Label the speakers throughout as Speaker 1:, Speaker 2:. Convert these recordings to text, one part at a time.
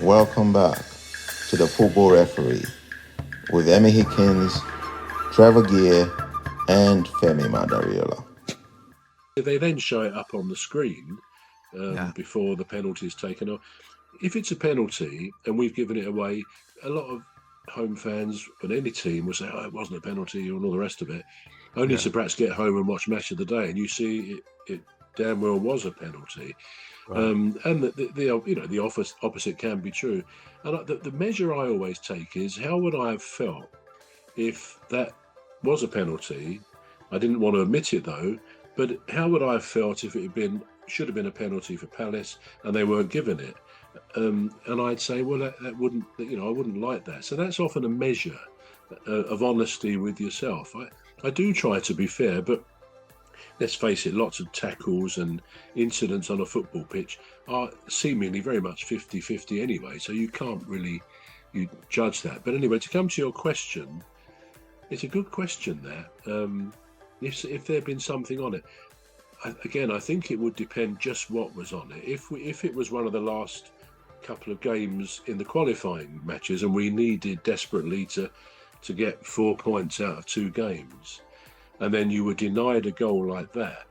Speaker 1: Welcome back to the Football Referee with Emmy Hikins, Trevor and Femi Madariola.
Speaker 2: They then show it up on the screen before the penalty is taken off. If it's a penalty and we've given it away, a lot of home fans on any team will say, "Oh, it wasn't a penalty," and all the rest of it. Only to perhaps get home and watch Match of the Day, and you see it damn well was a penalty. Right. And the opposite can be true. And the measure I always take is, how would I have felt if that was a penalty? I didn't want to admit it though, but how would I have felt if it should have been a penalty for Palace and they weren't given it? And I'd say, well, that wouldn't, I wouldn't like that. So that's often a measure of honesty with yourself. I do try to be fair, but let's face it, lots of tackles and incidents on a football pitch are seemingly very much 50-50 anyway, so you can't really judge that. But anyway, to come to your question, it's a good question there. If there had been something on it, I think it would depend just what was on it. If it was one of the last couple of games in the qualifying matches and we needed desperately to get 4 points out of 2 games, and then you were denied a goal like that,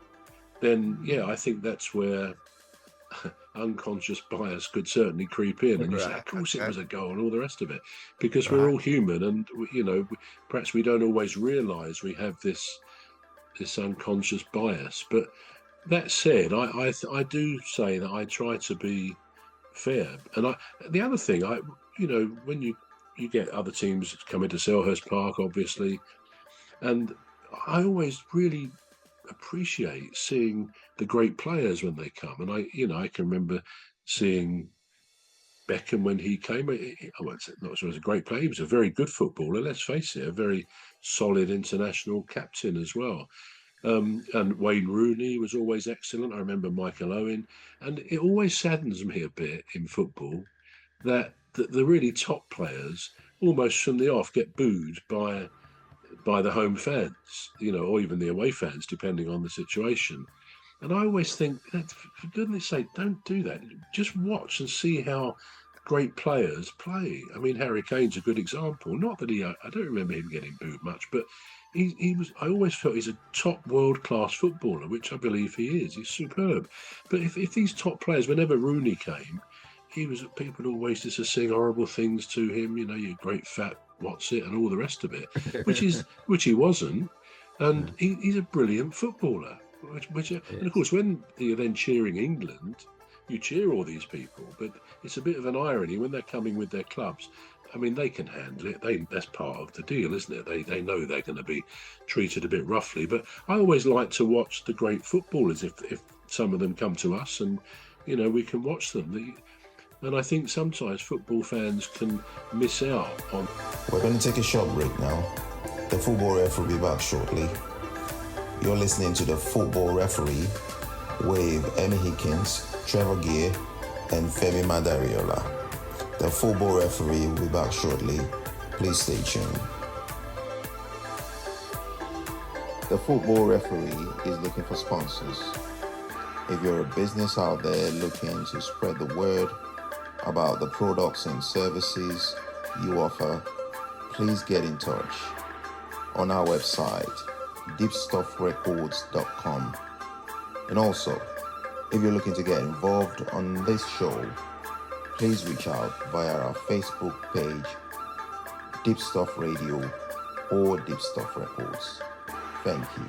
Speaker 2: then I think that's where unconscious bias could certainly creep in, and you say, of course it was a goal and all the rest of it, because we're all human, and perhaps we don't always realise we have this unconscious bias. But that said, I do say that I try to be fair. And the other thing, when you get other teams coming to Selhurst Park, obviously, and I always really appreciate seeing the great players when they come. And I can remember seeing Beckham when he came. I won't say not sure he was a great player. He was a very good footballer, let's face it, a very solid international captain as well. And Wayne Rooney was always excellent. I remember Michael Owen. And it always saddens me a bit in football that the really top players, almost from the off, get booed by the home fans, or even the away fans, depending on the situation. And I always think, for goodness sake, don't do that. Just watch and see how great players play. I mean, Harry Kane's a good example. Not that I don't remember him getting booed much, but he was. I always felt he's a top world-class footballer, which I believe he is. He's superb. But if these top players, whenever Rooney came, people always used to sing horrible things to him. You great fat what's it and all the rest of it, which he wasn't. And he's a brilliant footballer. And of course, when you're then cheering England, you cheer all these people, but it's a bit of an irony when they're coming with their clubs. I mean, they can handle it. That's part of the deal, isn't it? They know they're going to be treated a bit roughly. But I always like to watch the great footballers if some of them come to us, and we can watch them. And I think sometimes football fans can miss out on.
Speaker 1: We're going to take a short break now. The Football Referee will be back shortly. You're listening to the Football Referee with Emmy Hikins, Trevor and Femi Madariola. The Football Referee will be back shortly. Please stay tuned. The Football Referee is looking for sponsors. If you're a business out there looking to spread the word about the products and services you offer, please get in touch on our website, deepstuffrecords.com. And also, if you're looking to get involved on this show, please reach out via our Facebook page, Deep Stuff Radio or Deep Stuff Records. Thank you.